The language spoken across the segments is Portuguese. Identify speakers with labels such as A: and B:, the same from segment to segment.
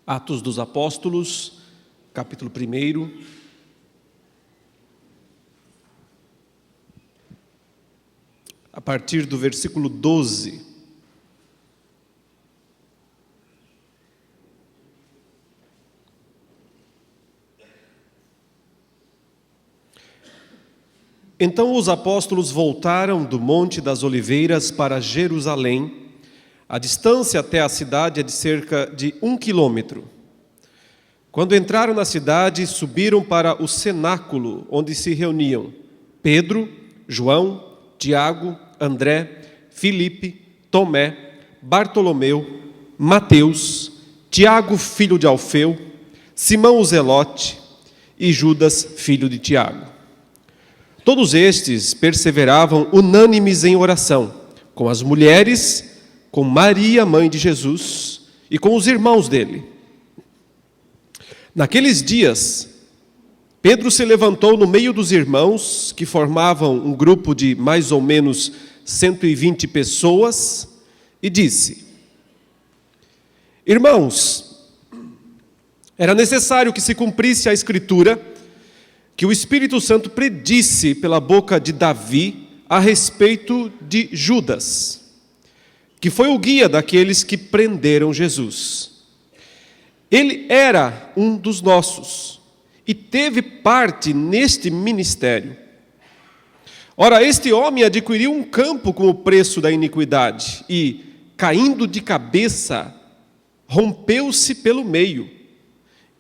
A: Atos dos Apóstolos, capítulo 1. A partir do versículo 12. Então os apóstolos voltaram do Monte das Oliveiras para Jerusalém. A distância até a cidade é de cerca de 1 quilômetro. Quando entraram na cidade, subiram para o cenáculo, onde se reuniam Pedro, João, Tiago, André, Filipe, Tomé, Bartolomeu, Mateus, Tiago, filho de Alfeu, Simão o Zelote e Judas, filho de Tiago. Todos estes perseveravam unânimes em oração, com as mulheres, com Maria, mãe de Jesus, e com os irmãos dele. Naqueles dias, Pedro se levantou no meio dos irmãos, que formavam um grupo de mais ou menos 120 pessoas, e disse: Irmãos, era necessário que se cumprisse a Escritura, que o Espírito Santo predisse pela boca de Davi a respeito de Judas, que foi o guia daqueles que prenderam Jesus. Ele era um dos nossos e teve parte neste ministério. Ora, este homem adquiriu um campo com o preço da iniquidade e, caindo de cabeça, rompeu-se pelo meio,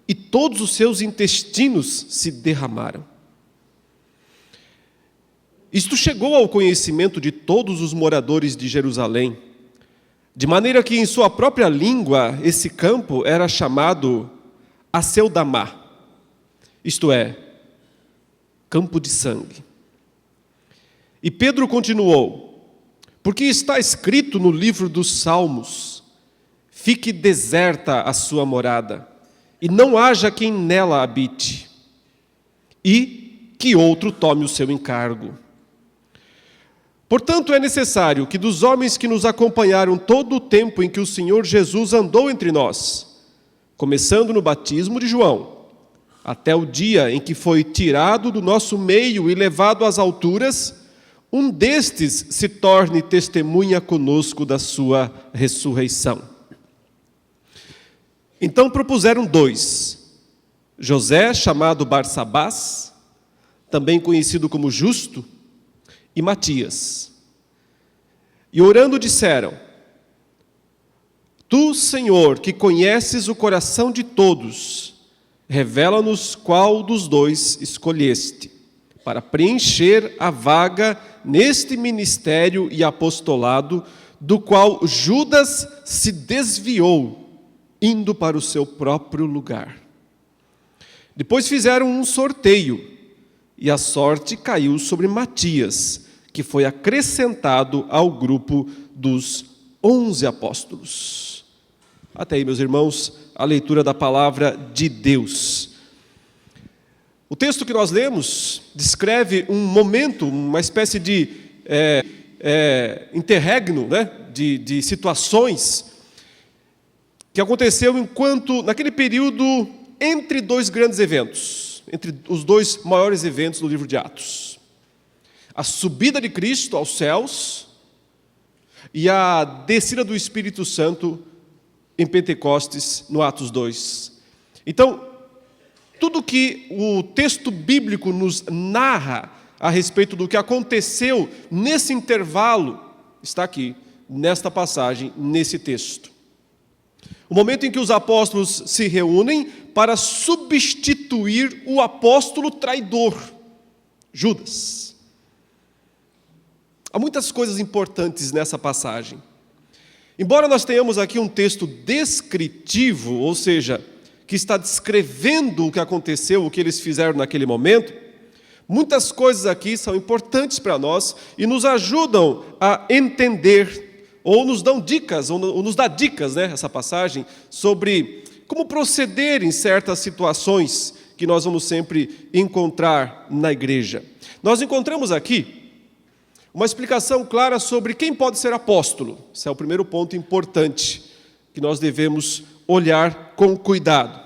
A: e todos os seus intestinos se derramaram. Isto chegou ao conhecimento de todos os moradores de Jerusalém, de maneira que em sua própria língua esse campo era chamado Aceldamá, isto é, campo de sangue. E Pedro continuou: porque está escrito no livro dos Salmos: fique deserta a sua morada, e não haja quem nela habite, e que outro tome o seu encargo. Portanto, é necessário que dos homens que nos acompanharam todo o tempo em que o Senhor Jesus andou entre nós, começando no batismo de João, até o dia em que foi tirado do nosso meio e levado às alturas, um destes se torne testemunha conosco da sua ressurreição. Então propuseram 2, José, chamado Barsabás, também conhecido como Justo, e Matias. E orando disseram: Tu, Senhor, que conheces o coração de todos, revela-nos qual dos 2 escolheste, para preencher a vaga neste ministério e apostolado, do qual Judas se desviou, indo para o seu próprio lugar. Depois fizeram um sorteio, e a sorte caiu sobre Matias, que foi acrescentado ao grupo dos 11 apóstolos. Até aí, meus irmãos, a leitura da palavra de Deus. O texto que nós lemos descreve um momento, uma espécie de interregno, né, de situações que aconteceu naquele período, entre 2 grandes eventos, entre os 2 maiores eventos do livro de Atos. A subida de Cristo aos céus e a descida do Espírito Santo em Pentecostes, no Atos 2. Então, tudo que o texto bíblico nos narra a respeito do que aconteceu nesse intervalo, está aqui, nesta passagem, nesse texto. O momento em que os apóstolos se reúnem para substituir o apóstolo traidor, Judas. Há muitas coisas importantes nessa passagem. Embora nós tenhamos aqui um texto descritivo, ou seja, que está descrevendo o que aconteceu, o que eles fizeram naquele momento, muitas coisas aqui são importantes para nós e nos ajudam a entender, ou nos dão dicas, ou nos dá dicas, né, essa passagem, sobre como proceder em certas situações que nós vamos sempre encontrar na igreja. Nós encontramos aqui uma explicação clara sobre quem pode ser apóstolo. Esse é o primeiro ponto importante que nós devemos olhar com cuidado.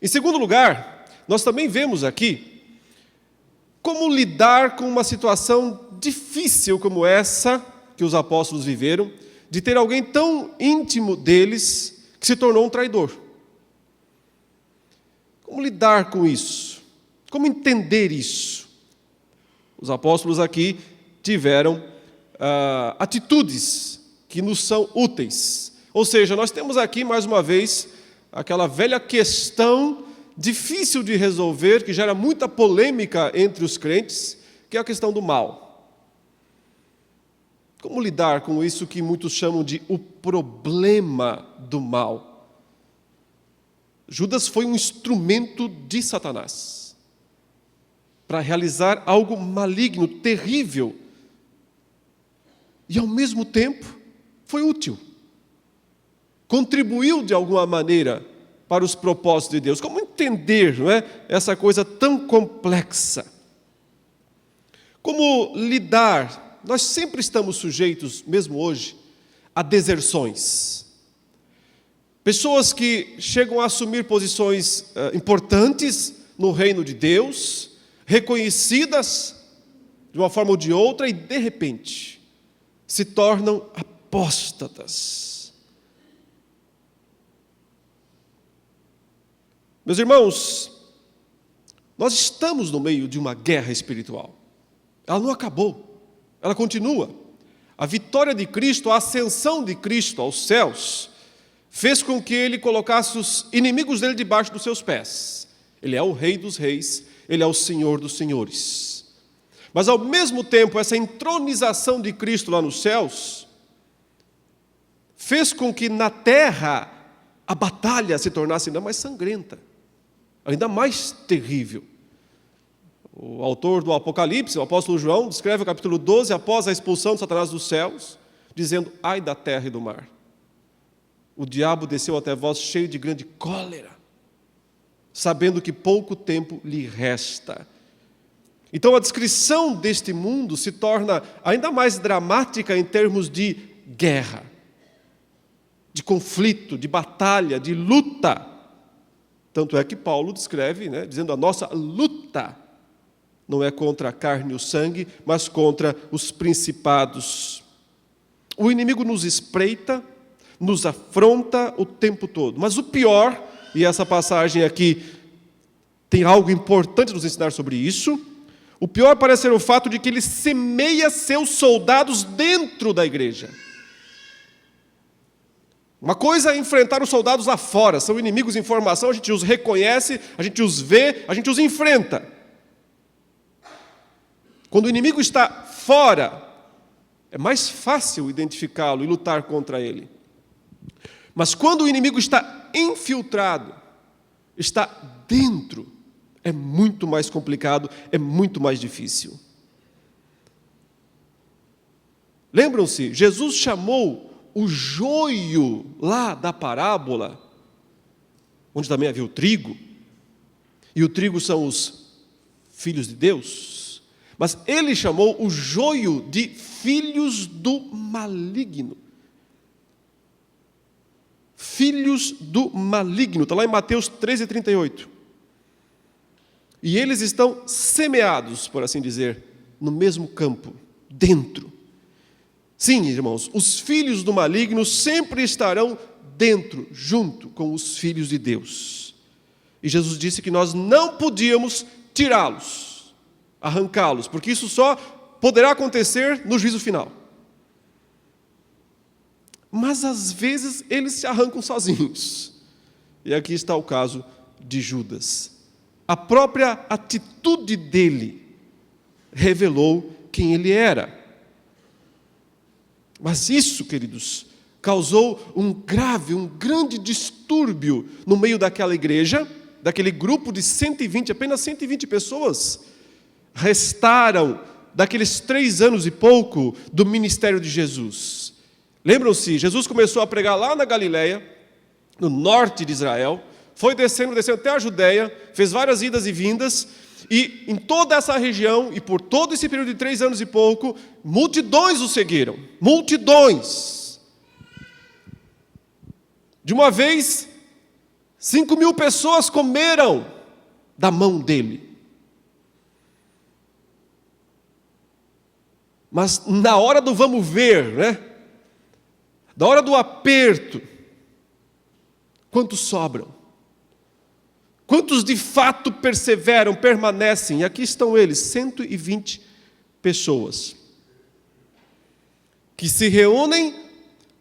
A: Em segundo lugar, nós também vemos aqui como lidar com uma situação difícil como essa que os apóstolos viveram, de ter alguém tão íntimo deles que se tornou um traidor. Como lidar com isso? Como entender isso? Os apóstolos aqui tiveram atitudes que nos são úteis. Ou seja, nós temos aqui, mais uma vez, aquela velha questão difícil de resolver, que gera muita polêmica entre os crentes, que é a questão do mal. Como lidar com isso que muitos chamam de o problema do mal? Judas foi um instrumento de Satanás para realizar algo maligno, terrível, e ao mesmo tempo foi útil. Contribuiu de alguma maneira para os propósitos de Deus. Como entender, não é, essa coisa tão complexa? Como lidar? Nós sempre estamos sujeitos, mesmo hoje, a deserções. Pessoas que chegam a assumir posições importantes no reino de Deus, reconhecidas de uma forma ou de outra, e de repente se tornam apóstatas. Meus irmãos, nós estamos no meio de uma guerra espiritual. Ela não acabou, ela continua. A vitória de Cristo, a ascensão de Cristo aos céus, fez com que ele colocasse os inimigos dele debaixo dos seus pés. Ele é o Rei dos reis, ele é o Senhor dos senhores. Mas ao mesmo tempo, essa entronização de Cristo lá nos céus fez com que na terra a batalha se tornasse ainda mais sangrenta, ainda mais terrível. O autor do Apocalipse, o apóstolo João, descreve o capítulo 12, após a expulsão de Satanás dos céus, dizendo: ai da terra e do mar. O diabo desceu até vós cheio de grande cólera, sabendo que pouco tempo lhe resta. Então a descrição deste mundo se torna ainda mais dramática em termos de guerra, de conflito, de batalha, de luta. Tanto é que Paulo descreve, dizendo: a nossa luta não é contra a carne e o sangue, mas contra os principados. O inimigo nos espreita, nos afronta o tempo todo. Mas o pior, e essa passagem aqui tem algo importante a nos ensinar sobre isso, o pior parece ser o fato de que ele semeia seus soldados dentro da igreja. Uma coisa é enfrentar os soldados lá fora, são inimigos em formação, a gente os reconhece, a gente os vê, a gente os enfrenta. Quando o inimigo está fora, é mais fácil identificá-lo e lutar contra ele. Mas quando o inimigo está infiltrado, está dentro, é muito mais complicado, é muito mais difícil. Lembram-se, Jesus chamou o joio lá da parábola, onde também havia o trigo, e o trigo são os filhos de Deus, mas ele chamou o joio de filhos do maligno. Filhos do maligno, está lá em Mateus 13:38. E eles estão semeados, por assim dizer, no mesmo campo, dentro. Sim, irmãos, os filhos do maligno sempre estarão dentro, junto com os filhos de Deus. E Jesus disse que nós não podíamos tirá-los, arrancá-los, porque isso só poderá acontecer no juízo final. Mas às vezes eles se arrancam sozinhos. E aqui está o caso de Judas. A própria atitude dele revelou quem ele era. Mas isso, queridos, causou um grande distúrbio no meio daquela igreja, daquele grupo de 120, apenas 120 pessoas restaram daqueles 3 anos e pouco do ministério de Jesus. Lembram-se, Jesus começou a pregar lá na Galileia, no norte de Israel, foi descendo até a Judeia, fez várias idas e vindas, e em toda essa região, e por todo esse período de 3 anos e pouco, multidões o seguiram, multidões. De uma vez, 5.000 pessoas comeram da mão dele. Mas na hora do vamos ver, né? Na hora do aperto, quantos sobram? Quantos de fato perseveram, permanecem? E aqui estão eles, 120 pessoas, que se reúnem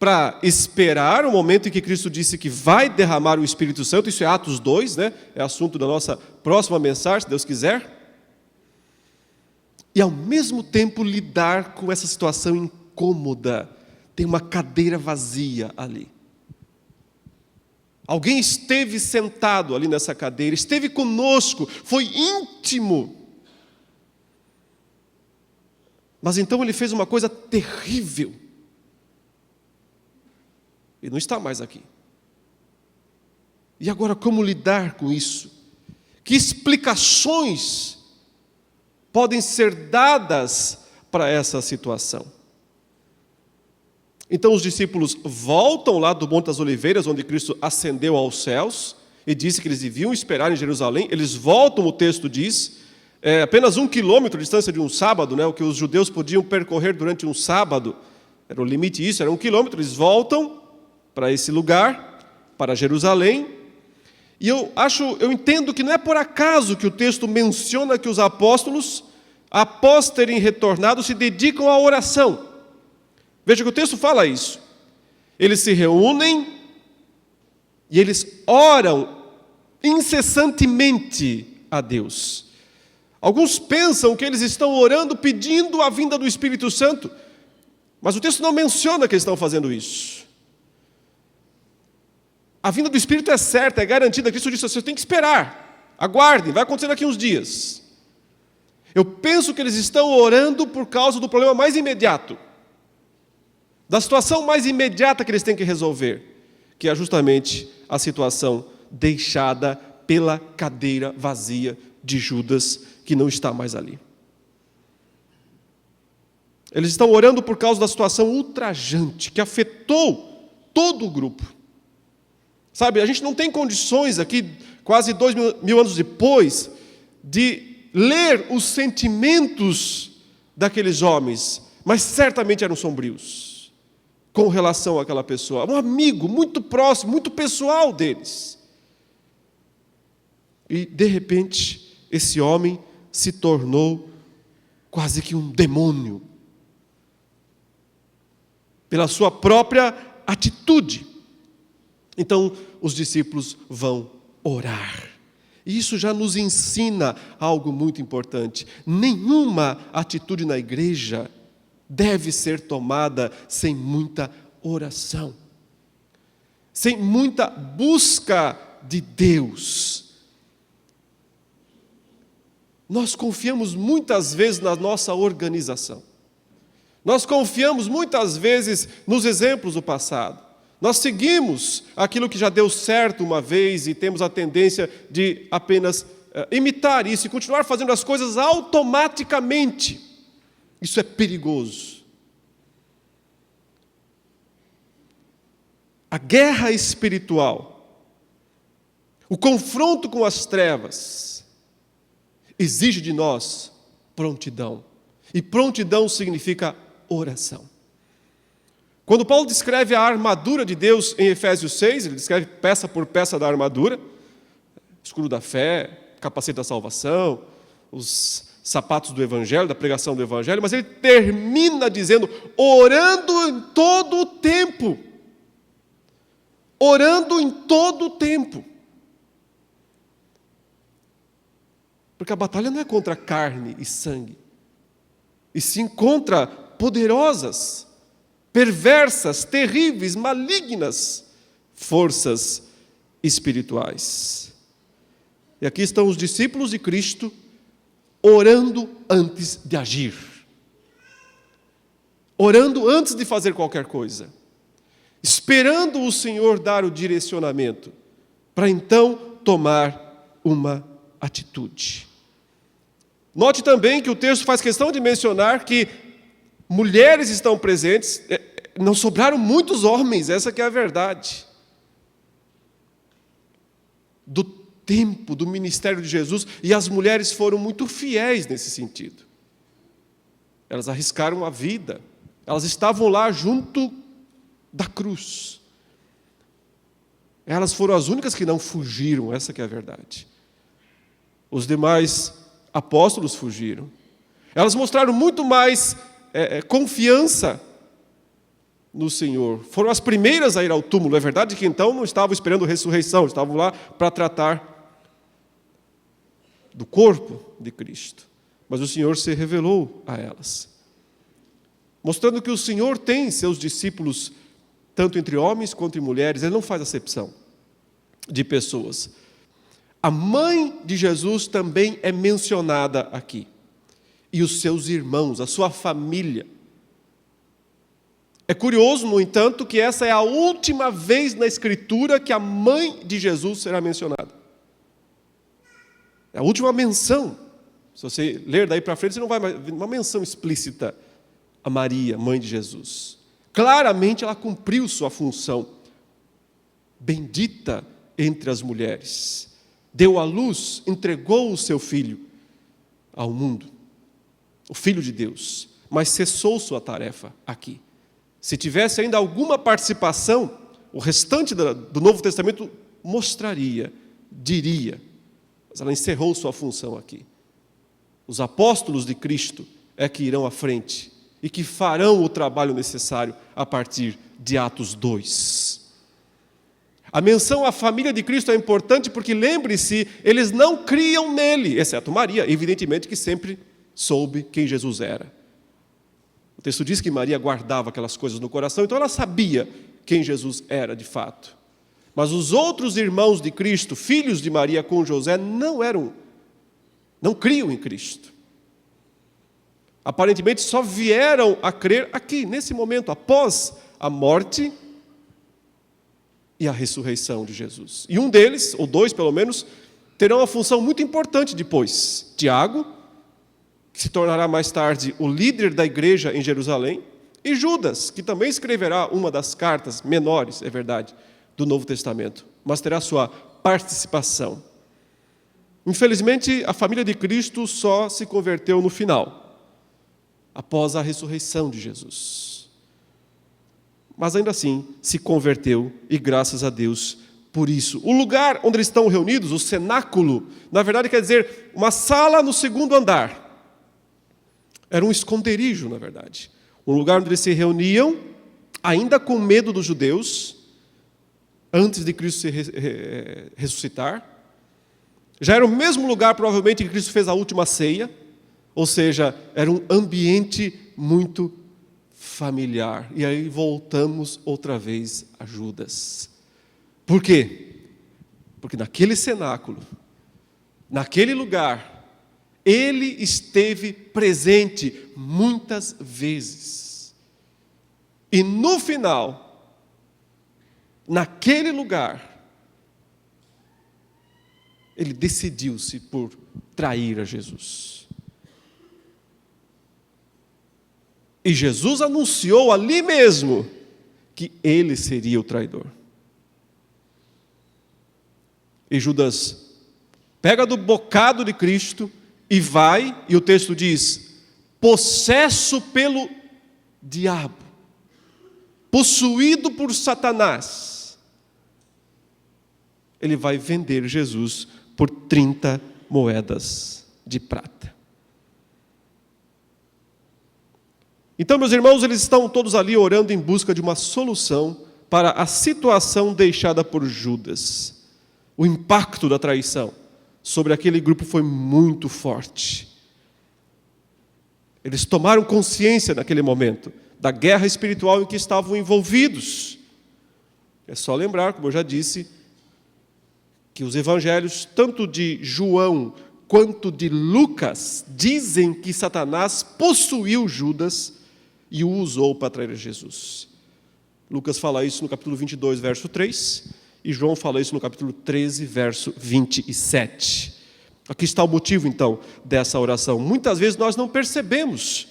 A: para esperar o momento em que Cristo disse que vai derramar o Espírito Santo. Isso é Atos 2, né? É assunto da nossa próxima mensagem, se Deus quiser. E ao mesmo tempo lidar com essa situação incômoda. Tem uma cadeira vazia ali. Alguém esteve sentado ali nessa cadeira, esteve conosco, foi íntimo. Mas então ele fez uma coisa terrível. Ele não está mais aqui. E agora como lidar com isso? Que explicações podem ser dadas para essa situação? Então os discípulos voltam lá do Monte das Oliveiras, onde Cristo ascendeu aos céus, e disse que eles deviam esperar em Jerusalém. Eles voltam, o texto diz, apenas 1 quilômetro de distância de um sábado, né, o que os judeus podiam percorrer durante um sábado, era o limite isso, era 1 quilômetro. Eles voltam para esse lugar, para Jerusalém, e eu entendo que não é por acaso que o texto menciona que os apóstolos, após terem retornado, se dedicam à oração. Veja que o texto fala isso. Eles se reúnem e eles oram incessantemente a Deus. Alguns pensam que eles estão orando pedindo a vinda do Espírito Santo, mas o texto não menciona que eles estão fazendo isso. A vinda do Espírito é certa, é garantida. Cristo disse: você tem que esperar, aguardem, vai acontecer daqui uns dias. Eu penso que eles estão orando por causa do problema mais imediato, da situação mais imediata que eles têm que resolver, que é justamente a situação deixada pela cadeira vazia de Judas, que não está mais ali. Eles estão orando por causa da situação ultrajante, que afetou todo o grupo. Sabe, a gente não tem condições aqui, quase 2.000 anos depois, de ler os sentimentos daqueles homens, mas certamente eram sombrios com relação àquela pessoa, um amigo muito próximo, muito pessoal deles. E, de repente, esse homem se tornou quase que um demônio, pela sua própria atitude. Então, os discípulos vão orar. E isso já nos ensina algo muito importante. Nenhuma atitude na igreja deve ser tomada sem muita oração, sem muita busca de Deus. Nós confiamos muitas vezes na nossa organização. Nós confiamos muitas vezes nos exemplos do passado. Nós seguimos aquilo que já deu certo uma vez e temos a tendência de apenas imitar isso e continuar fazendo as coisas automaticamente. Isso é perigoso. A guerra espiritual, o confronto com as trevas, exige de nós prontidão. E prontidão significa oração. Quando Paulo descreve a armadura de Deus em Efésios 6, ele descreve peça por peça da armadura: escudo da fé, capacete da salvação, os sapatos do Evangelho, da pregação do Evangelho, mas ele termina dizendo: orando em todo o tempo. Orando em todo o tempo. Porque a batalha não é contra carne e sangue, e sim contra poderosas, perversas, terríveis, malignas forças espirituais. E aqui estão os discípulos de Cristo orando antes de agir, orando antes de fazer qualquer coisa, esperando o Senhor dar o direcionamento, para então tomar uma atitude. Note também que o texto faz questão de mencionar que mulheres estão presentes, não sobraram muitos homens, essa que é a verdade. do tempo do ministério de Jesus, e as mulheres foram muito fiéis nesse sentido. Elas arriscaram a vida, elas estavam lá junto da cruz. Elas foram as únicas que não fugiram, essa que é a verdade. Os demais apóstolos fugiram. Elas mostraram muito mais confiança no Senhor. Foram as primeiras a ir ao túmulo. É verdade que então não estavam esperando ressurreição, estavam lá para tratar do corpo de Cristo. Mas o Senhor se revelou a elas, mostrando que o Senhor tem seus discípulos, tanto entre homens quanto entre mulheres. Ele não faz acepção de pessoas. A mãe de Jesus também é mencionada aqui. E os seus irmãos, a sua família. É curioso, no entanto, que essa é a última vez na Escritura que a mãe de Jesus será mencionada. É a última menção. Se você ler daí para frente, você não vai ver uma menção explícita a Maria, mãe de Jesus. Claramente ela cumpriu sua função. Bendita entre as mulheres. Deu à luz, entregou o seu filho ao mundo. O Filho de Deus. Mas cessou sua tarefa aqui. Se tivesse ainda alguma participação, o restante do Novo Testamento mostraria, diria. Mas ela encerrou sua função aqui. Os apóstolos de Cristo é que irão à frente e que farão o trabalho necessário a partir de Atos 2. A menção à família de Cristo é importante porque, lembre-se, eles não criam nele, exceto Maria, evidentemente que sempre soube quem Jesus era. O texto diz que Maria guardava aquelas coisas no coração, então ela sabia quem Jesus era de fato. Mas os outros irmãos de Cristo, filhos de Maria com José, não criam em Cristo. Aparentemente só vieram a crer aqui, nesse momento, após a morte e a ressurreição de Jesus. E um deles, ou dois pelo menos, terão uma função muito importante depois. Tiago, que se tornará mais tarde o líder da igreja em Jerusalém, e Judas, que também escreverá uma das cartas menores, é verdade, do Novo Testamento, mas terá sua participação. Infelizmente, a família de Cristo só se converteu no final, após a ressurreição de Jesus. Mas ainda assim, se converteu, e graças a Deus por isso. O lugar onde eles estão reunidos, o cenáculo, na verdade quer dizer uma sala no segundo andar. Era um esconderijo, na verdade. Um lugar onde eles se reuniam, ainda com medo dos judeus, antes de Cristo se ressuscitar. Já era o mesmo lugar, provavelmente, que Cristo fez a última ceia. Ou seja, era um ambiente muito familiar. E aí voltamos outra vez a Judas. Por quê? Porque naquele cenáculo, naquele lugar, ele esteve presente muitas vezes. E no final, naquele lugar, ele decidiu-se por trair a Jesus. E Jesus anunciou ali mesmo que ele seria o traidor. E Judas pega do bocado de Cristo e vai, e o texto diz, possesso pelo diabo, possuído por Satanás, ele vai vender Jesus por 30 moedas de prata. Então, meus irmãos, eles estão todos ali orando em busca de uma solução para a situação deixada por Judas. O impacto da traição sobre aquele grupo foi muito forte. Eles tomaram consciência naquele momento da guerra espiritual em que estavam envolvidos. É só lembrar, como eu já disse, que os evangelhos, tanto de João quanto de Lucas, dizem que Satanás possuiu Judas e o usou para trair Jesus. Lucas fala isso no capítulo 22, verso 3, e João fala isso no capítulo 13, verso 27. Aqui está o motivo, então, dessa oração. Muitas vezes nós não percebemos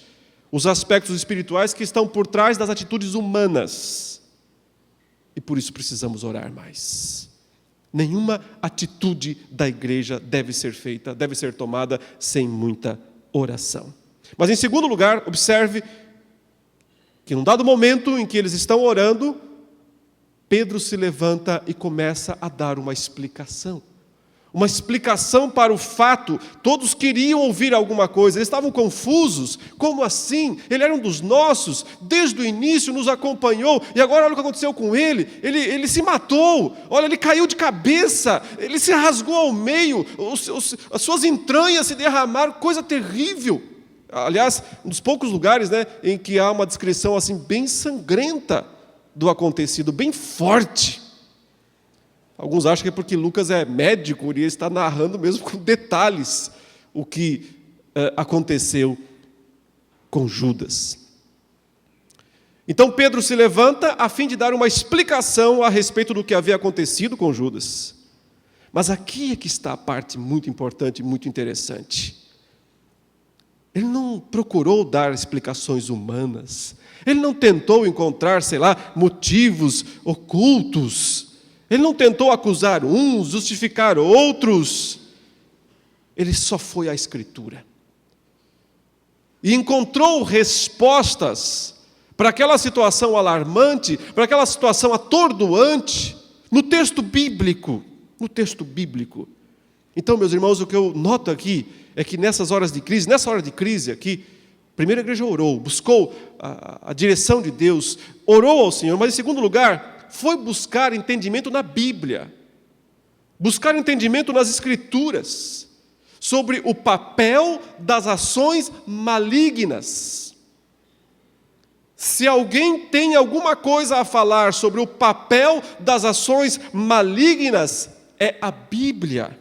A: os aspectos espirituais que estão por trás das atitudes humanas. E por isso precisamos orar mais. Nenhuma atitude da igreja deve ser tomada sem muita oração. Mas em segundo lugar, observe que num dado momento em que eles estão orando, Pedro se levanta e começa a dar uma explicação. Uma explicação para o fato. Todos queriam ouvir alguma coisa, eles estavam confusos. Como assim? Ele era um dos nossos, desde o início nos acompanhou, e agora olha o que aconteceu com ele. Ele se matou, olha, ele caiu de cabeça, ele se rasgou ao meio, as suas entranhas se derramaram, coisa terrível. Aliás, um dos poucos lugares, né, em que há uma descrição assim bem sangrenta do acontecido, bem forte. Alguns acham que é porque Lucas é médico e ele está narrando mesmo com detalhes o que aconteceu com Judas. Então Pedro se levanta a fim de dar uma explicação a respeito do que havia acontecido com Judas. Mas aqui é que está a parte muito importante, muito interessante. Ele não procurou dar explicações humanas. Ele não tentou encontrar, motivos ocultos. Ele não tentou acusar uns, justificar outros. Ele só foi à Escritura. E encontrou respostas para aquela situação alarmante, para aquela situação atordoante, no texto bíblico. No texto bíblico. Então, meus irmãos, o que eu noto aqui é que nessa hora de crise aqui, a primeira igreja orou, buscou a direção de Deus, orou ao Senhor, mas em segundo lugar, foi buscar entendimento na Bíblia, buscar entendimento nas Escrituras, sobre o papel das ações malignas. Se alguém tem alguma coisa a falar sobre o papel das ações malignas, é a Bíblia.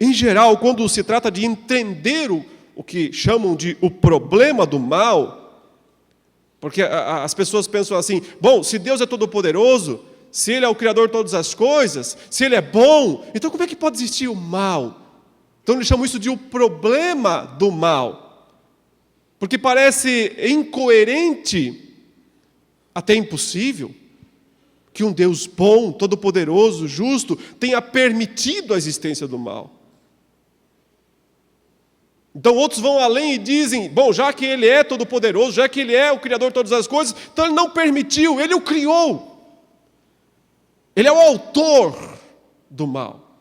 A: Em geral, quando se trata de entender o que chamam de o problema do mal, porque as pessoas pensam assim, bom, se Deus é todo-poderoso, se Ele é o Criador de todas as coisas, se Ele é bom, então como é que pode existir o mal? Então eles chamam isso de o problema do mal, porque parece incoerente, até impossível, que um Deus bom, todo-poderoso, justo, tenha permitido a existência do mal. Então outros vão além e dizem, bom, já que Ele é todo-poderoso, já que Ele é o Criador de todas as coisas, então Ele não permitiu, Ele o criou. Ele é o autor do mal.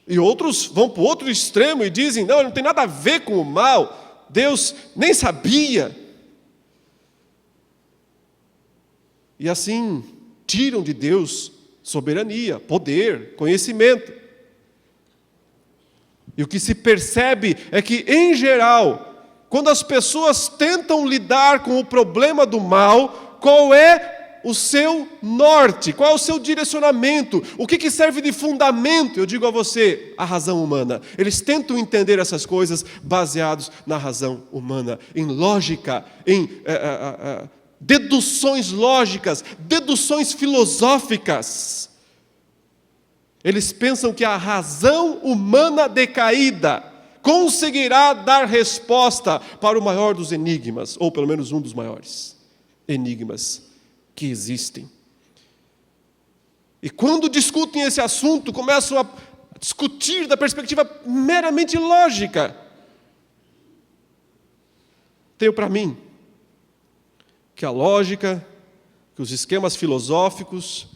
A: E outros vão para o outro extremo e dizem, não, Ele não tem nada a ver com o mal, Deus nem sabia. E assim tiram de Deus soberania, poder, conhecimento. E o que se percebe é que, em geral, quando as pessoas tentam lidar com o problema do mal, qual é o seu norte? Qual é o seu direcionamento? O que serve de fundamento? Eu digo a você, a razão humana. Eles tentam entender essas coisas baseados na razão humana, em lógica, em deduções lógicas, deduções filosóficas. Eles pensam que a razão humana decaída conseguirá dar resposta para o maior dos enigmas, ou pelo menos um dos maiores enigmas que existem. E quando discutem esse assunto, começam a discutir da perspectiva meramente lógica. Tenho para mim que a lógica, que os esquemas filosóficos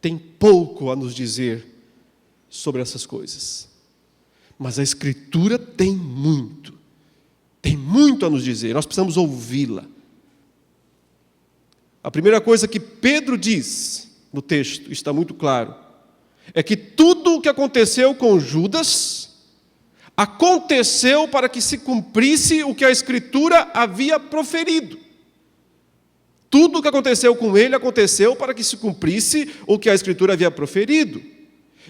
A: têm pouco a nos dizer sobre essas coisas. Mas a Escritura tem muito a nos dizer, nós precisamos ouvi-la. A primeira coisa que Pedro diz no texto, está muito claro, é que tudo o que aconteceu com Judas, aconteceu para que se cumprisse o que a Escritura havia proferido. Tudo o que aconteceu com ele, aconteceu para que se cumprisse o que a Escritura havia proferido.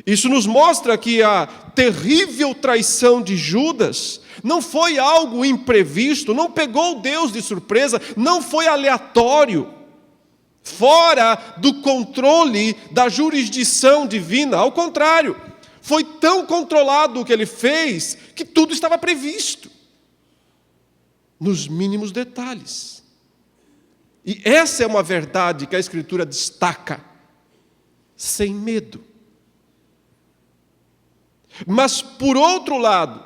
A: Isso nos mostra que a terrível traição de Judas não foi algo imprevisto, não pegou Deus de surpresa, não foi aleatório, fora do controle da jurisdição divina. Ao contrário, foi tão controlado o que ele fez, que tudo estava previsto, nos mínimos detalhes. E essa é uma verdade que a Escritura destaca, sem medo. Mas, por outro lado,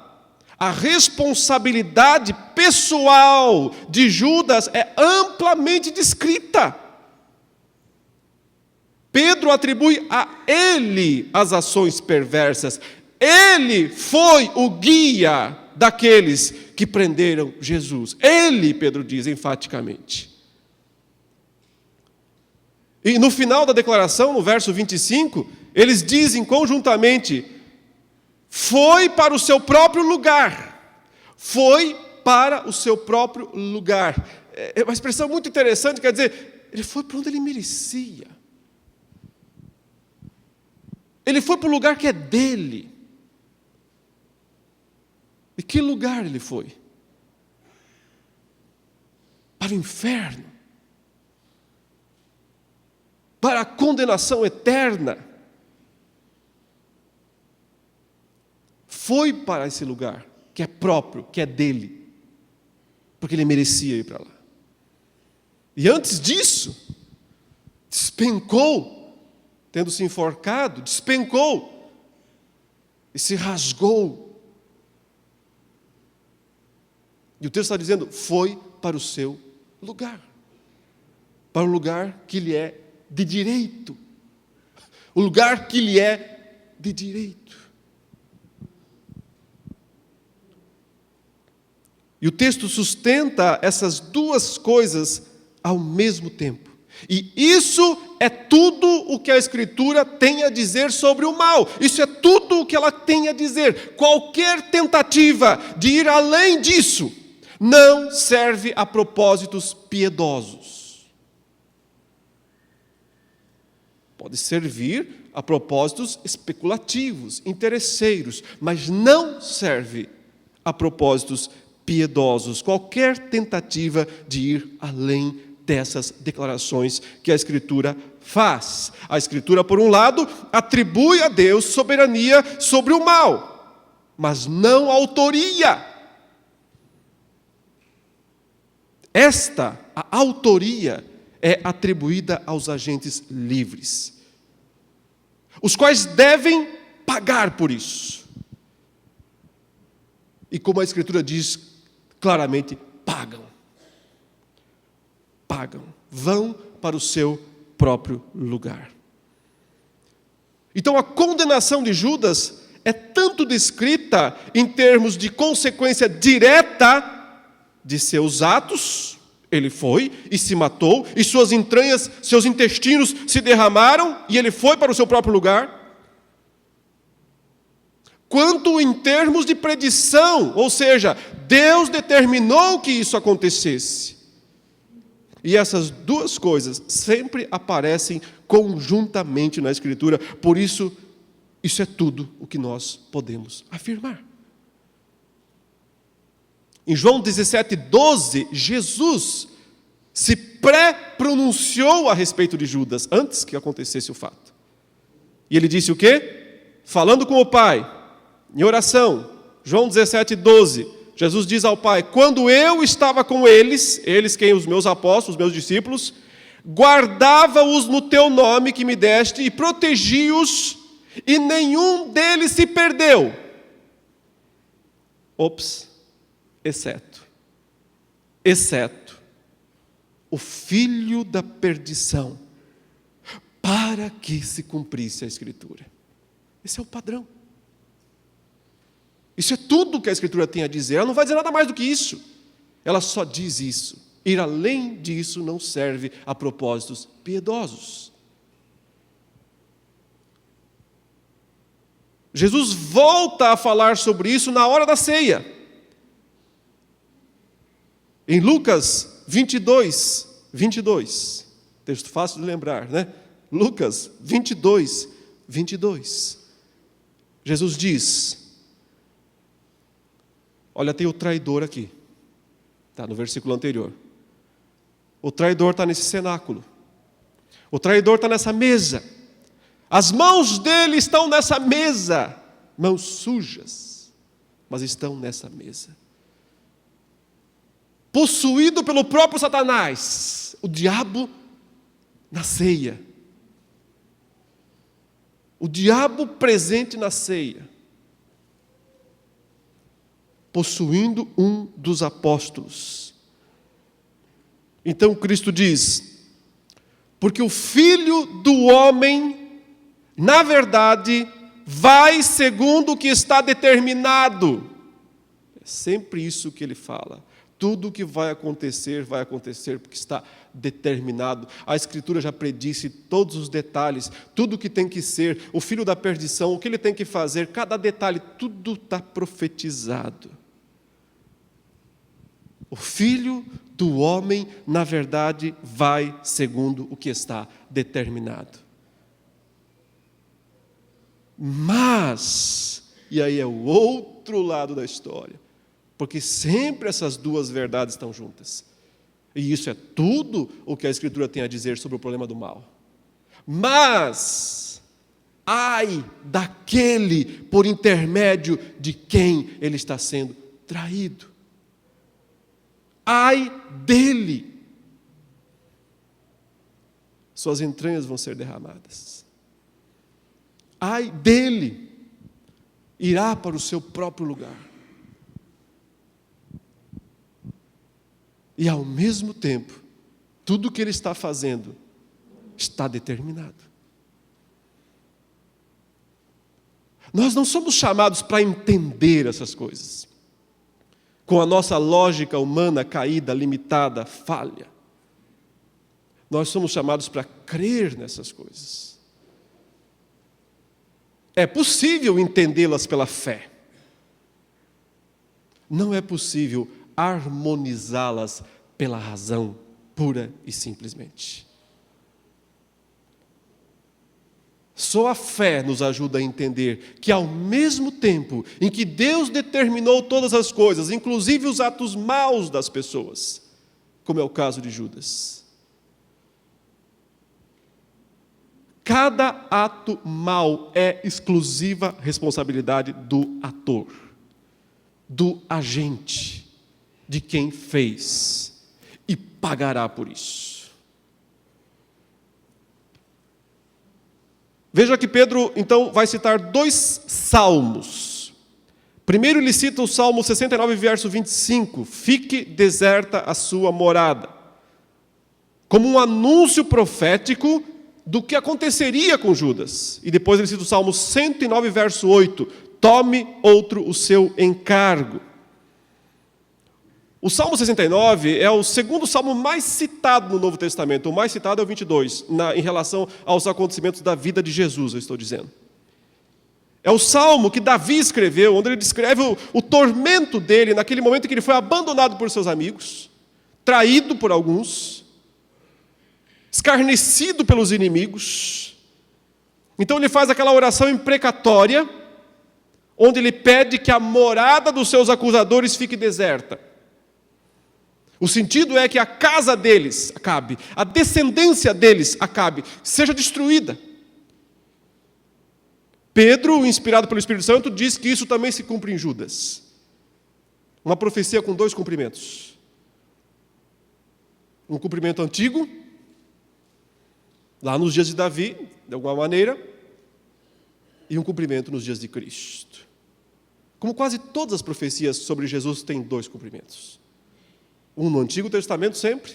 A: a responsabilidade pessoal de Judas é amplamente descrita. Pedro atribui a ele as ações perversas. Ele foi o guia daqueles que prenderam Jesus. Ele, Pedro diz enfaticamente. E no final da declaração, no verso 25, eles dizem conjuntamente: foi para o seu próprio lugar. Foi para o seu próprio lugar. É uma expressão muito interessante, quer dizer, ele foi para onde ele merecia. Ele foi para o lugar que é dele. E que lugar ele foi? Para o inferno. Para a condenação eterna. Foi para esse lugar que é próprio, que é dele. Porque ele merecia ir para lá. E antes disso, despencou, tendo se enforcado, despencou e se rasgou. E o texto está dizendo, foi para o seu lugar. Para o lugar que lhe é de direito. O lugar que lhe é de direito. E o texto sustenta essas duas coisas ao mesmo tempo. E isso é tudo o que a Escritura tem a dizer sobre o mal. Isso é tudo o que ela tem a dizer. Qualquer tentativa de ir além disso não serve a propósitos piedosos. Pode servir a propósitos especulativos, interesseiros, mas não serve a propósitos piedosos. Qualquer tentativa de ir além dessas declarações que a Escritura faz. A Escritura, por um lado, atribui a Deus soberania sobre o mal, mas não autoria. A autoria, é atribuída aos agentes livres, os quais devem pagar por isso. E como a Escritura diz claramente, pagam. Vão para o seu próprio lugar. Então a condenação de Judas é tanto descrita em termos de consequência direta de seus atos, ele foi e se matou, e suas entranhas, seus intestinos se derramaram, e ele foi para o seu próprio lugar, quanto em termos de predição, ou seja, Deus determinou que isso acontecesse. E essas duas coisas sempre aparecem conjuntamente na Escritura, por isso, isso é tudo o que nós podemos afirmar. Em João 17:12, Jesus se pré-pronunciou a respeito de Judas, antes que acontecesse o fato. E ele disse o quê? Falando com o Pai, em oração, João 17:12, Jesus diz ao Pai, quando eu estava com eles quem? Os meus apóstolos, os meus discípulos, guardava-os no teu nome que me deste e protegi-os, e nenhum deles se perdeu. Exceto o filho da perdição, para que se cumprisse a Escritura. Esse é o padrão. Isso é tudo que a Escritura tem a dizer. Ela não vai dizer nada mais do que isso. Ela só diz isso. Ir além disso não serve a propósitos piedosos. Jesus volta a falar sobre isso na hora da ceia. Em Lucas 22. Texto fácil de lembrar, né? Lucas 22. Jesus diz, olha, tem o traidor aqui. Está no versículo anterior. O traidor está nesse cenáculo. O traidor está nessa mesa. As mãos dele estão nessa mesa. Mãos sujas, mas estão nessa mesa. possuído pelo próprio Satanás, o diabo na ceia. O diabo presente na ceia, possuindo um dos apóstolos. Então Cristo diz: porque o Filho do homem, na verdade, vai segundo o que está determinado. É sempre isso que ele fala. Tudo o que vai acontecer porque está determinado. A Escritura já predisse todos os detalhes, tudo o que tem que ser, o filho da perdição, o que ele tem que fazer, cada detalhe, tudo está profetizado. O Filho do homem, na verdade, vai segundo o que está determinado. Mas, e aí é o outro lado da história, porque sempre essas duas verdades estão juntas. E isso é tudo o que a Escritura tem a dizer sobre o problema do mal. Mas, ai daquele por intermédio de quem ele está sendo traído. Ai dele. Suas entranhas vão ser derramadas. Ai dele. Irá para o seu próprio lugar. E ao mesmo tempo, tudo o que ele está fazendo está determinado. Nós não somos chamados para entender essas coisas, com a nossa lógica humana caída, limitada, falha. Nós somos chamados para crer nessas coisas. É possível entendê-las pela fé. Não é possível harmonizá-las pela razão, pura e simplesmente. Só a fé nos ajuda a entender que ao mesmo tempo em que Deus determinou todas as coisas, inclusive os atos maus das pessoas, como é o caso de Judas, cada ato mau é exclusiva responsabilidade do ator, do agente, de quem fez, e pagará por isso. Veja que Pedro, então, vai citar 2 salmos. Primeiro ele cita o Salmo 69, verso 25, fique deserta a sua morada, como um anúncio profético do que aconteceria com Judas. E depois ele cita o Salmo 109, verso 8, tome outro o seu encargo. O Salmo 69 é o segundo salmo mais citado no Novo Testamento. O mais citado é o 22, em relação aos acontecimentos da vida de Jesus, eu estou dizendo. É o salmo que Davi escreveu, onde ele descreve o tormento dele, naquele momento em que ele foi abandonado por seus amigos, traído por alguns, escarnecido pelos inimigos. Então ele faz aquela oração imprecatória, onde ele pede que a morada dos seus acusadores fique deserta. O sentido é que a casa deles acabe, a descendência deles acabe, seja destruída. Pedro, inspirado pelo Espírito Santo, diz que isso também se cumpre em Judas. Uma profecia com 2 cumprimentos. Um cumprimento antigo, lá nos dias de Davi, de alguma maneira, e um cumprimento nos dias de Cristo. Como quase todas as profecias sobre Jesus têm 2 cumprimentos. Um no Antigo Testamento sempre,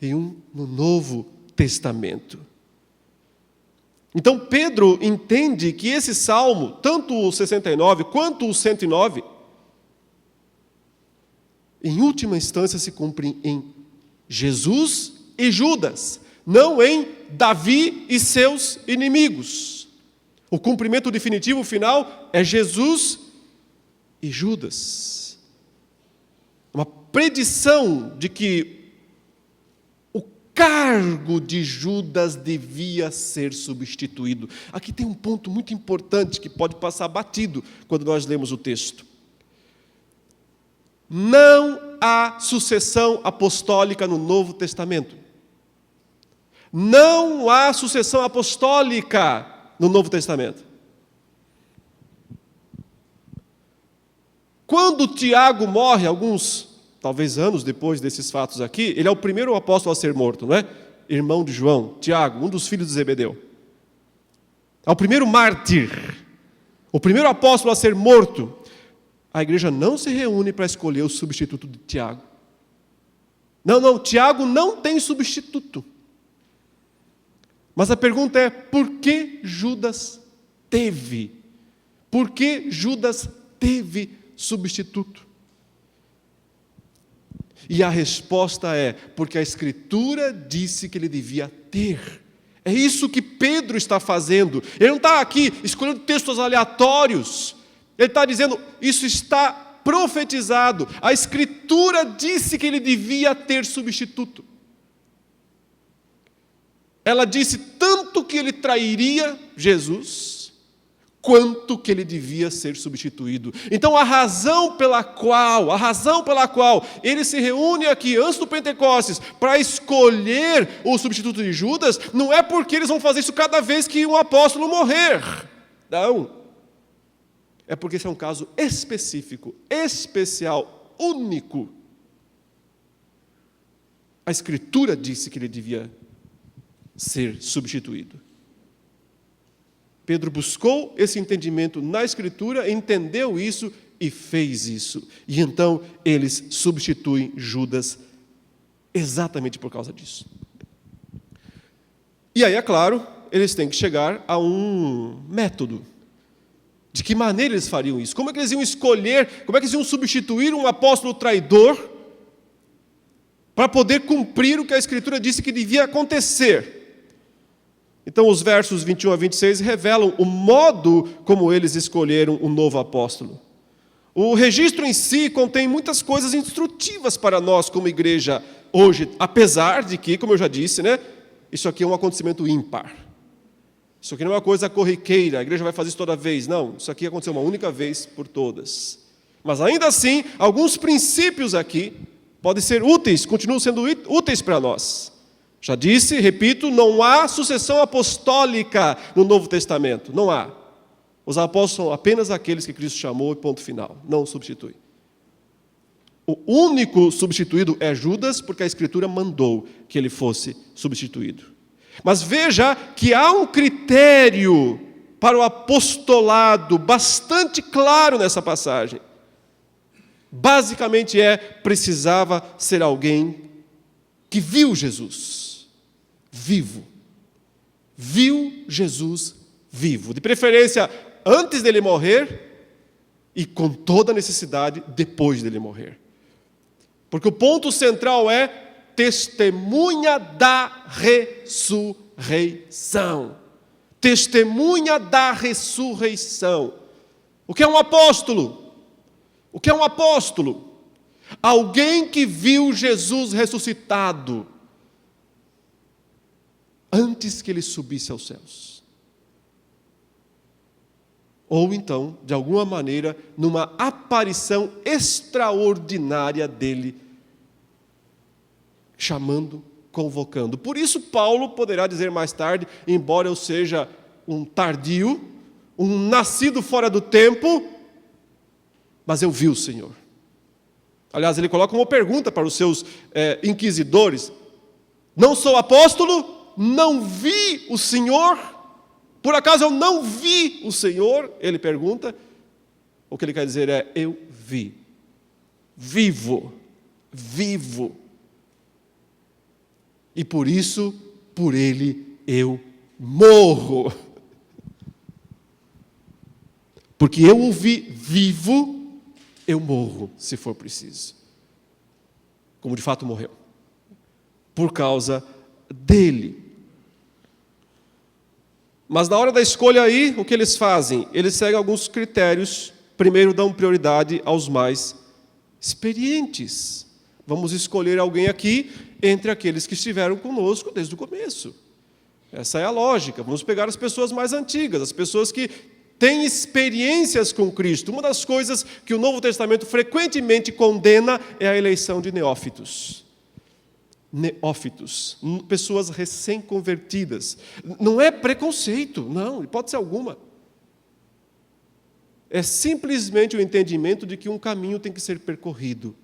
A: e um no Novo Testamento. Então Pedro entende que esse salmo, tanto o 69 quanto o 109, em última instância se cumprem em Jesus e Judas, não em Davi e seus inimigos. O cumprimento definitivo final é Jesus e Judas. Uma predição de que o cargo de Judas devia ser substituído. Aqui tem um ponto muito importante que pode passar batido quando nós lemos o texto. Não há sucessão apostólica no Novo Testamento. Não há sucessão apostólica no Novo Testamento. Quando Tiago morre, alguns talvez anos depois desses fatos aqui, ele é o primeiro apóstolo a ser morto, não é? Irmão de João, Tiago, um dos filhos de Zebedeu. É o primeiro mártir, o primeiro apóstolo a ser morto. A igreja não se reúne para escolher o substituto de Tiago. Não, Tiago não tem substituto. Mas a pergunta é, por que Judas teve? Por que Judas teve substituto? E a resposta é, porque a Escritura disse que ele devia ter. É isso que Pedro está fazendo. Ele não está aqui escolhendo textos aleatórios. Ele está dizendo, isso está profetizado. A Escritura disse que ele devia ter substituto. Ela disse tanto que ele trairia Jesus, quanto que ele devia ser substituído. Então a razão pela qual ele se reúne aqui antes do Pentecostes para escolher o substituto de Judas, não é porque eles vão fazer isso cada vez que um apóstolo morrer. Não. É porque esse é um caso específico, especial, único. A Escritura disse que ele devia ser substituído. Pedro buscou esse entendimento na Escritura, entendeu isso e fez isso. E então eles substituem Judas exatamente por causa disso. E aí, é claro, eles têm que chegar a um método. De que maneira eles fariam isso? Como é que eles iam escolher, como é que eles iam substituir um apóstolo traidor para poder cumprir o que a Escritura disse que devia acontecer? Então, os versos 21 a 26 revelam o modo como eles escolheram o novo apóstolo. O registro em si contém muitas coisas instrutivas para nós como igreja hoje, apesar de que, como eu já disse, isso aqui é um acontecimento ímpar. Isso aqui não é uma coisa corriqueira, a igreja vai fazer isso toda vez. Não, isso aqui aconteceu uma única vez por todas. Mas ainda assim, alguns princípios aqui podem ser úteis, continuam sendo úteis para nós. Já disse, repito, não há sucessão apostólica no Novo Testamento. Não há. Os apóstolos são apenas aqueles que Cristo chamou e ponto final. Não substitui. O único substituído é Judas, porque a Escritura mandou que ele fosse substituído. Mas veja que há um critério para o apostolado bastante claro nessa passagem. Basicamente precisava ser alguém que viu Jesus vivo. Viu Jesus vivo. De preferência, antes dele morrer e com toda a necessidade, depois dele morrer. Porque o ponto central é testemunha da ressurreição. Testemunha da ressurreição. O que é um apóstolo? O que é um apóstolo? Alguém que viu Jesus ressuscitado antes que ele subisse aos céus. Ou então, de alguma maneira, numa aparição extraordinária dele, chamando, convocando. Por isso Paulo poderá dizer mais tarde, embora eu seja um tardio, um nascido fora do tempo, mas eu vi o Senhor. Aliás, ele coloca uma pergunta para os seus inquisidores. Não sou apóstolo? Não vi o Senhor? Por acaso eu não vi o Senhor? Ele pergunta. O que ele quer dizer é, eu vi. Vivo. E por isso, por ele, eu morro. Porque eu o vi vivo, eu morro, se for preciso. Como de fato morreu. Por causa dele. Mas na hora da escolha aí, o que eles fazem? Eles seguem alguns critérios. Primeiro, dão prioridade aos mais experientes. Vamos escolher alguém aqui entre aqueles que estiveram conosco desde o começo. Essa é a lógica. Vamos pegar as pessoas mais antigas, as pessoas que têm experiências com Cristo. Uma das coisas que o Novo Testamento frequentemente condena é a eleição de neófitos. Neófitos, pessoas recém-convertidas. Não é preconceito, não, hipótese alguma. É simplesmente o entendimento de que um caminho tem que ser percorrido.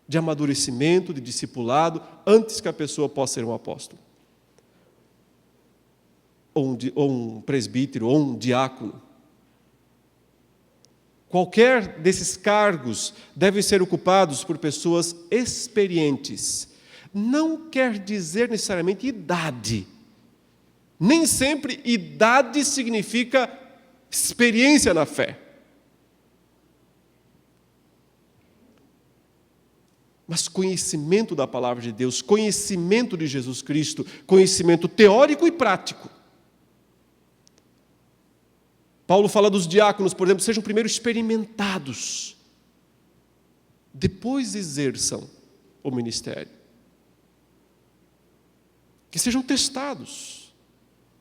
A: de amadurecimento, de discipulado, antes que a pessoa possa ser um apóstolo, ou um presbítero, ou um diácono. Qualquer desses cargos devem ser ocupados por pessoas experientes. Não quer dizer necessariamente idade. Nem sempre idade significa experiência na fé. Mas conhecimento da palavra de Deus, conhecimento de Jesus Cristo, conhecimento teórico e prático. Paulo fala dos diáconos, por exemplo, sejam primeiro experimentados, depois exerçam o ministério. Que sejam testados,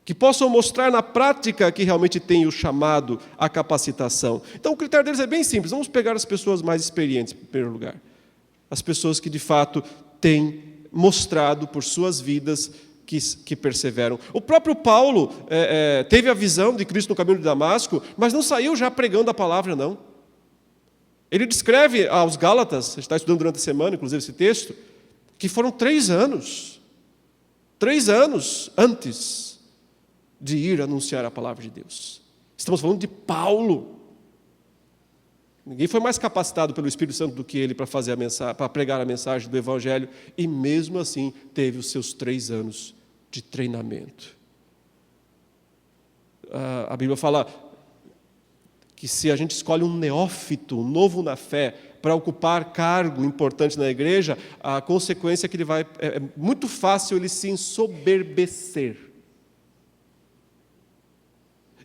A: que possam mostrar na prática que realmente têm o chamado, a capacitação. Então o critério deles é bem simples, vamos pegar as pessoas mais experientes em primeiro lugar. As pessoas que de fato têm mostrado por suas vidas que perseveram. O próprio Paulo teve a visão de Cristo no caminho de Damasco, mas não saiu já pregando a palavra, não. Ele descreve aos Gálatas, a gente está estudando durante a semana, inclusive esse texto, que foram 3 anos. 3 anos antes de ir anunciar a palavra de Deus. Estamos falando de Paulo. Ninguém foi mais capacitado pelo Espírito Santo do que ele para pregar a mensagem do Evangelho, e mesmo assim teve os seus 3 anos de treinamento. A Bíblia fala que se a gente escolhe um neófito, um novo na fé, para ocupar cargo importante na igreja, a consequência é que é muito fácil ele se ensoberbecer.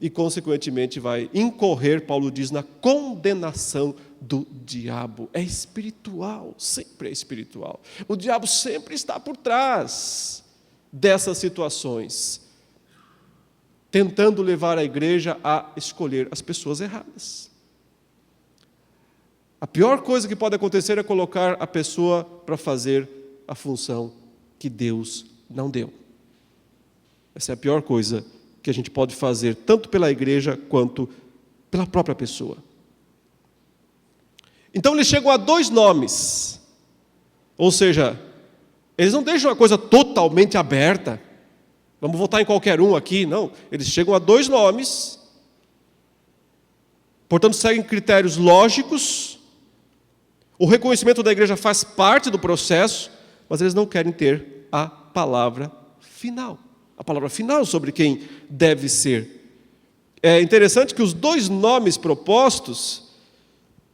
A: E, consequentemente, vai incorrer, Paulo diz, na condenação do diabo. É espiritual, sempre é espiritual. O diabo sempre está por trás dessas situações, tentando levar a igreja a escolher as pessoas erradas. A pior coisa que pode acontecer é colocar a pessoa para fazer a função que Deus não deu. Essa é a pior coisa que a gente pode fazer, tanto pela igreja quanto pela própria pessoa. Então eles chegam a 2 nomes, ou seja, eles não deixam a coisa totalmente aberta, vamos votar em qualquer um aqui, não, eles chegam a 2 nomes, portanto seguem critérios lógicos, o reconhecimento da igreja faz parte do processo, mas eles não querem ter a palavra final. A palavra final sobre quem deve ser. É interessante que os 2 nomes propostos,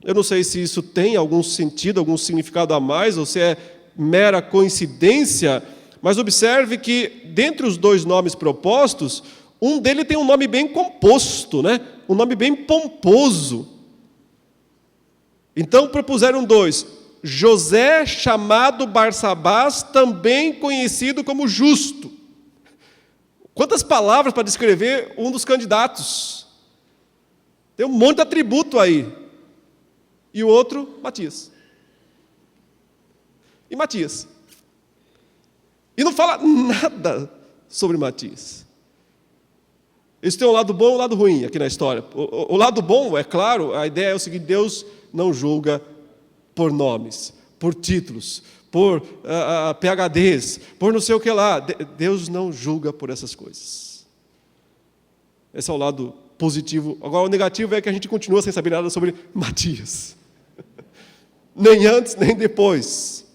A: eu não sei se isso tem algum sentido, algum significado a mais, ou se é mera coincidência, mas observe que, dentre os 2 nomes propostos, um deles tem um nome bem composto, né? Um nome bem pomposo. Então propuseram 2, José chamado Barsabás, também conhecido como Justo. Quantas palavras para descrever um dos candidatos? Tem um monte de atributo aí. E o outro, Matias. E Matias. E não fala nada sobre Matias. Isso tem um lado bom e um lado ruim aqui na história. O lado bom, é claro, a ideia é o seguinte: Deus não julga por nomes, por títulos, por PhDs, por não sei o que lá. Deus não julga por essas coisas. Esse é o lado positivo. Agora, o negativo é que a gente continua sem saber nada sobre Matias. Nem antes, nem depois.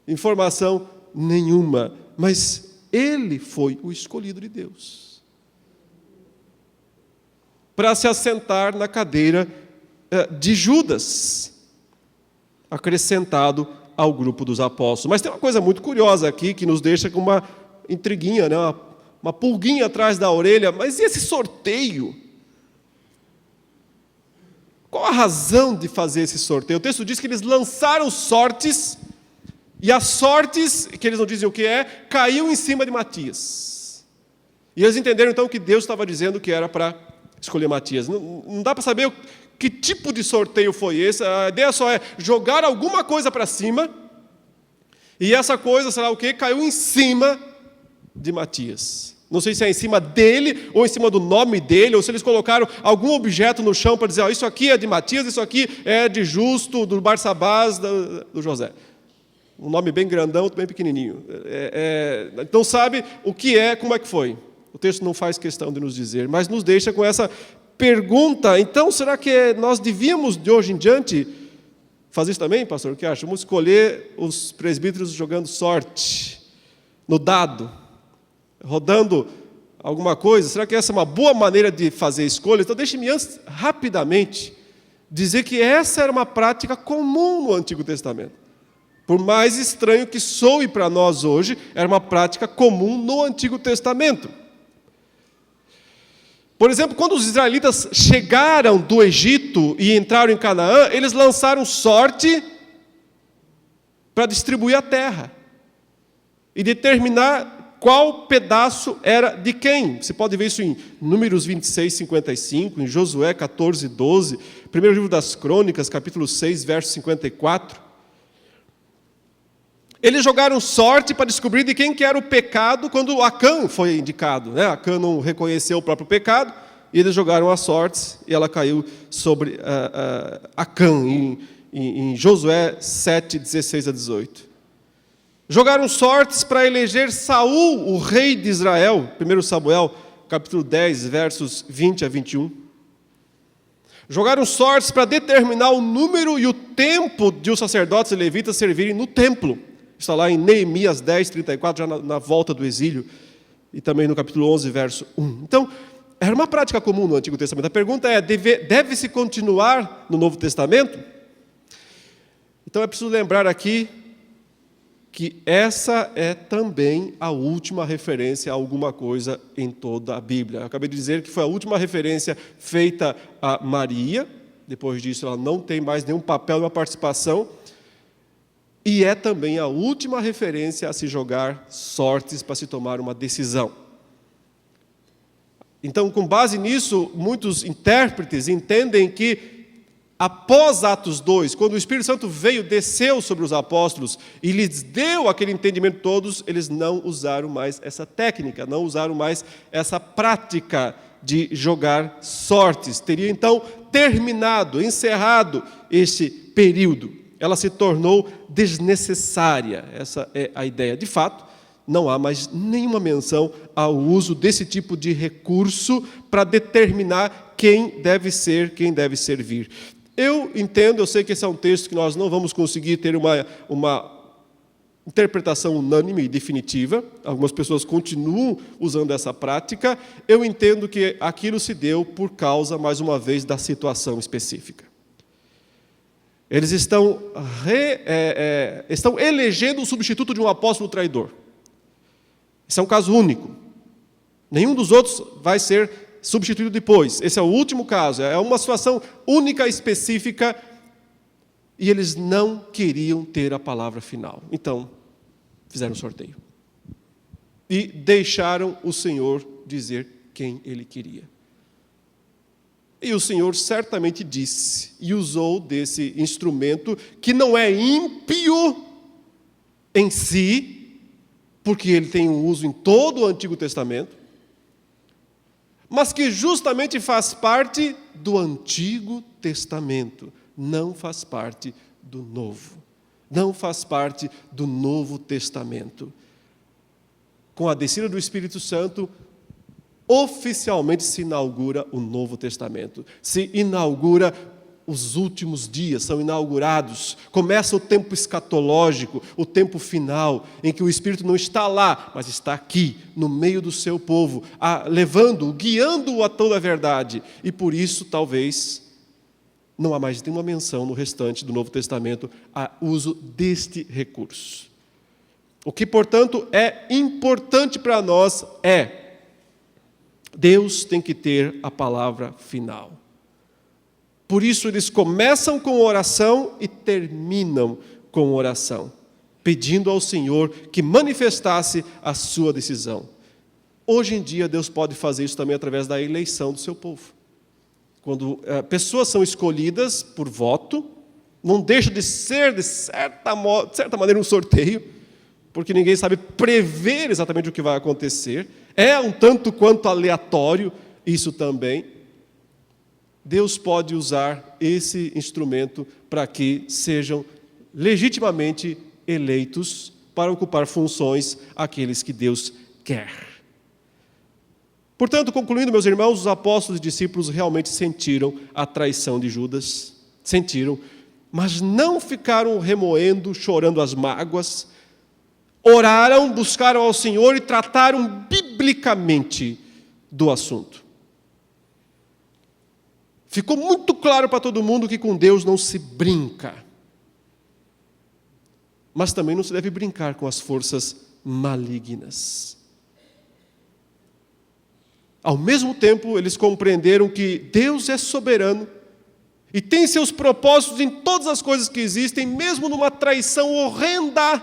A: Informação nenhuma. Mas ele foi o escolhido de Deus para se assentar na cadeira de Judas, acrescentado ao grupo dos apóstolos. Mas tem uma coisa muito curiosa aqui, que nos deixa com uma intriguinha, né? uma pulguinha atrás da orelha. Mas e esse sorteio? Qual a razão de fazer esse sorteio? O texto diz que eles lançaram sortes, e as sortes, que eles não dizem o que é, caiu em cima de Matias. E eles entenderam então que Deus estava dizendo que era para escolher Matias. Não dá para saber que tipo de sorteio foi esse. A ideia só é jogar alguma coisa para cima, e essa coisa, será o quê? Caiu em cima de Matias. Não sei se é em cima dele, ou em cima do nome dele, ou se eles colocaram algum objeto no chão para dizer: isso aqui é de Matias, isso aqui é de Justo, do Barsabás, do José. Um nome bem grandão, outro bem pequenininho. Então sabe o que é, como é que foi. O texto não faz questão de nos dizer, mas nos deixa com essa pergunta. Então, será que nós devíamos, de hoje em diante, fazer isso também, pastor? O que acha? Vamos escolher os presbíteros jogando sorte, no dado, rodando alguma coisa? Será que essa é uma boa maneira de fazer escolha? Então, deixe-me antes, rapidamente, dizer que essa era uma prática comum no Antigo Testamento. Por mais estranho que soe para nós hoje, era uma prática comum no Antigo Testamento. Por exemplo, quando os israelitas chegaram do Egito e entraram em Canaã, eles lançaram sorte para distribuir a terra e determinar qual pedaço era de quem. Você pode ver isso em Números 26, 55, em Josué 14, 12, primeiro livro das Crônicas, capítulo 6, verso 54. Eles jogaram sorte para descobrir de quem que era o pecado quando Acã foi indicado. Acã não reconheceu o próprio pecado, e eles jogaram as sortes, e ela caiu sobre Acã, em Josué 7, 16 a 18. Jogaram sortes para eleger Saul, o rei de Israel, 1 Samuel, capítulo 10, versos 20 a 21. Jogaram sortes para determinar o número e o tempo de os sacerdotes e levitas servirem no templo. Está lá em Neemias 10, 34, já na volta do exílio, e também no capítulo 11, verso 1. Então, era uma prática comum no Antigo Testamento. A pergunta é, deve-se continuar no Novo Testamento? Então, é preciso lembrar aqui que essa é também a última referência a alguma coisa em toda a Bíblia. Eu acabei de dizer que foi a última referência feita a Maria. Depois disso, ela não tem mais nenhum papel, nenhuma participação. E é também a última referência a se jogar sortes para se tomar uma decisão. Então, com base nisso, muitos intérpretes entendem que, após Atos 2, quando o Espírito Santo veio, desceu sobre os apóstolos e lhes deu aquele entendimento todos, eles não usaram mais essa técnica, não usaram mais essa prática de jogar sortes. Teria, então, terminado, encerrado esse período. Ela se tornou desnecessária. Essa é a ideia. De fato, não há mais nenhuma menção ao uso desse tipo de recurso para determinar quem deve ser, quem deve servir. Eu entendo, eu sei que esse é um texto que nós não vamos conseguir ter uma interpretação unânime e definitiva. Algumas pessoas continuam usando essa prática. Eu entendo que aquilo se deu por causa, mais uma vez, da situação específica. Eles estão elegendo o substituto de um apóstolo traidor. Esse é um caso único. Nenhum dos outros vai ser substituído depois. Esse é o último caso. É uma situação única, específica, e eles não queriam ter a palavra final. Então, fizeram um sorteio. E deixaram o Senhor dizer quem Ele queria. E o Senhor certamente disse e usou desse instrumento que não é ímpio em si, porque ele tem um uso em todo o Antigo Testamento, mas que justamente faz parte do Antigo Testamento, não faz parte do Novo. Não faz parte do Novo Testamento. Com a descida do Espírito Santo, oficialmente se inaugura o Novo Testamento. Se inaugura os últimos dias, são inaugurados. Começa o tempo escatológico, o tempo final, em que o Espírito não está lá, mas está aqui, no meio do seu povo, levando-o, guiando-o a toda a verdade. E por isso, talvez, não há mais nenhuma menção no restante do Novo Testamento a uso deste recurso. O que, portanto, é importante para nós é Deus tem que ter a palavra final. Por isso, eles começam com oração e terminam com oração, pedindo ao Senhor que manifestasse a sua decisão. Hoje em dia, Deus pode fazer isso também através da eleição do seu povo. Quando pessoas são escolhidas por voto, não deixa de ser, de certa maneira, um sorteio, porque ninguém sabe prever exatamente o que vai acontecer. É um tanto quanto aleatório isso também. Deus pode usar esse instrumento para que sejam legitimamente eleitos para ocupar funções aqueles que Deus quer. Portanto, concluindo, meus irmãos, os apóstolos e discípulos realmente sentiram a traição de Judas, sentiram, mas não ficaram remoendo, chorando as mágoas, oraram, buscaram ao Senhor e trataram biblicamente do assunto. Ficou muito claro para todo mundo que com Deus não se brinca, mas também não se deve brincar com as forças malignas. Ao mesmo tempo, eles compreenderam que Deus é soberano e tem seus propósitos em todas as coisas que existem, mesmo numa traição horrenda,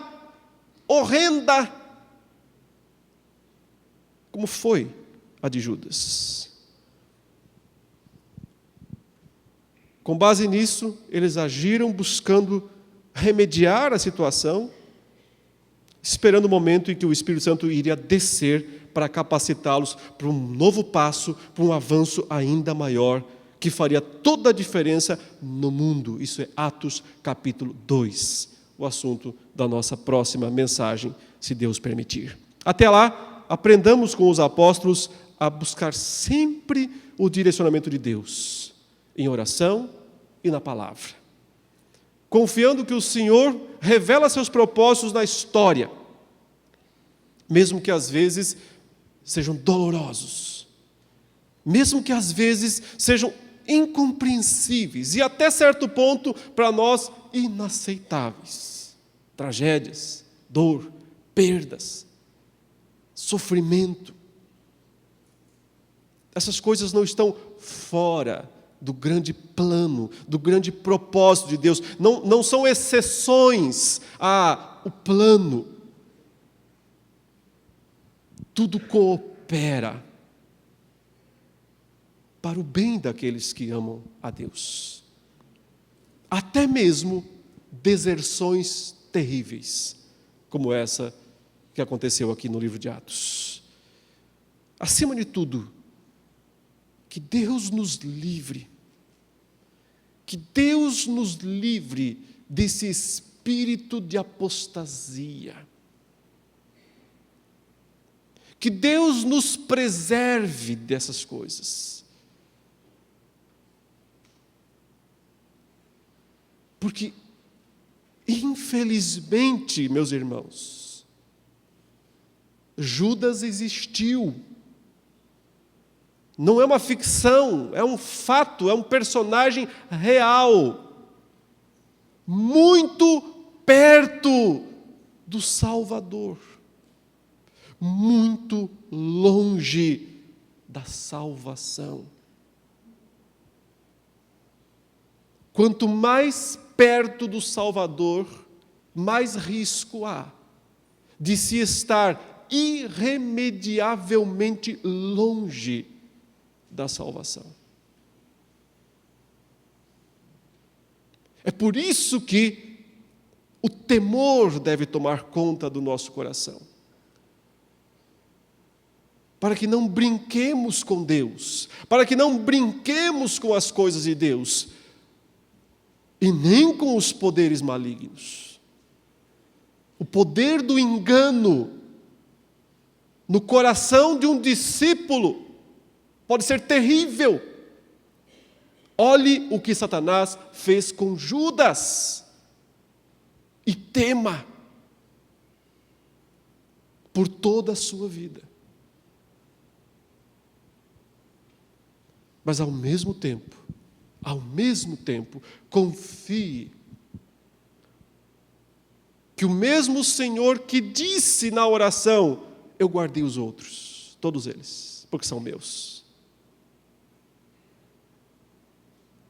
A: como foi a de Judas. Com base nisso, eles agiram buscando remediar a situação, esperando o momento em que o Espírito Santo iria descer para capacitá-los para um novo passo, para um avanço ainda maior, que faria toda a diferença no mundo. Isso é Atos capítulo 2, o assunto da nossa próxima mensagem, se Deus permitir. Até lá, aprendamos com os apóstolos a buscar sempre o direcionamento de Deus, em oração e na palavra, confiando que o Senhor revela seus propósitos na história, mesmo que às vezes sejam dolorosos, mesmo que às vezes sejam incompreensíveis e até certo ponto para nós inaceitáveis. Tragédias, dor, perdas, sofrimento. Essas coisas não estão fora do grande plano, do grande propósito de Deus. Não são exceções ao plano. Tudo coopera para o bem daqueles que amam a Deus. Até mesmo deserções terríveis, como essa que aconteceu aqui no livro de Atos. Acima de tudo, que Deus nos livre. Que Deus nos livre desse espírito de apostasia. Que Deus nos preserve dessas coisas. Porque, infelizmente, meus irmãos, Judas existiu. Não é uma ficção, é um fato, é um personagem real. Muito perto do Salvador. Muito longe da salvação. Quanto mais perto do Salvador, mais risco há de se estar irremediavelmente longe da salvação. É por isso que o temor deve tomar conta do nosso coração. Para que não brinquemos com Deus, para que não brinquemos com as coisas de Deus, e nem com os poderes malignos. O poder do engano no coração de um discípulo pode ser terrível. Olhe o que Satanás fez com Judas. E tema por toda a sua vida. Mas ao mesmo tempo, confie que o mesmo Senhor que disse na oração, eu guardei os outros, todos eles, porque são meus,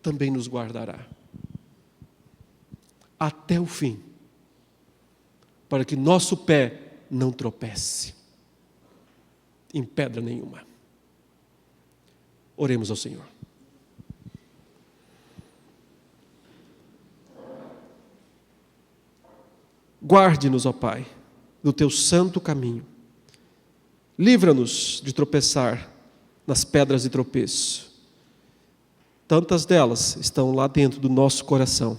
A: também nos guardará até o fim, para que nosso pé não tropece em pedra nenhuma. Oremos ao Senhor. Guarde-nos, ó Pai, do teu santo caminho. Livra-nos de tropeçar nas pedras de tropeço. Tantas delas estão lá dentro do nosso coração.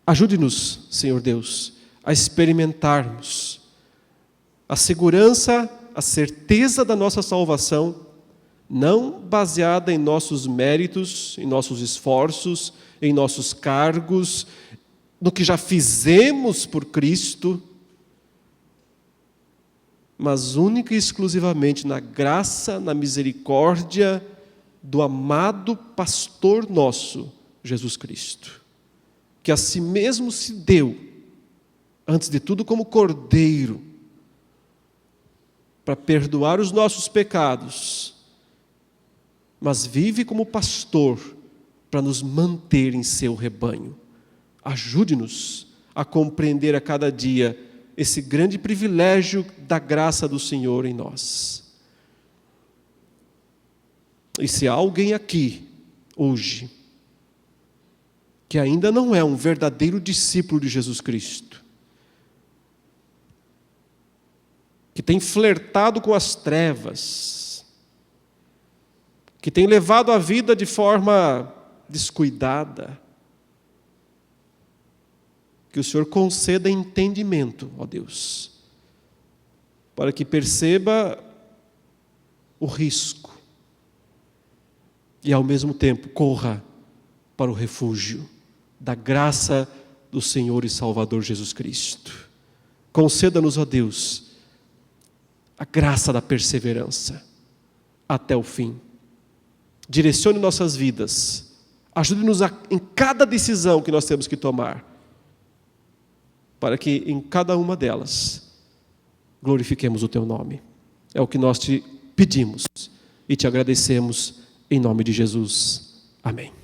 A: Ajude-nos, Senhor Deus, a experimentarmos a segurança, a certeza da nossa salvação, não baseada em nossos méritos, em nossos esforços, em nossos cargos, no que já fizemos por Cristo, mas única e exclusivamente na graça, na misericórdia do amado pastor nosso, Jesus Cristo, que a si mesmo se deu, antes de tudo como cordeiro, para perdoar os nossos pecados, mas vive como pastor para nos manter em seu rebanho. Ajude-nos a compreender a cada dia esse grande privilégio da graça do Senhor em nós. E se há alguém aqui, hoje, que ainda não é um verdadeiro discípulo de Jesus Cristo, que tem flertado com as trevas, que tem levado a vida de forma descuidada, que o Senhor conceda entendimento, ó Deus, para que perceba o risco e, ao mesmo tempo, corra para o refúgio da graça do Senhor e Salvador Jesus Cristo. Conceda-nos, ó Deus, a graça da perseverança até o fim. Direcione nossas vidas, ajude-nos em cada decisão que nós temos que tomar, para que em cada uma delas glorifiquemos o Teu nome. É o que nós te pedimos e te agradecemos em nome de Jesus. Amém.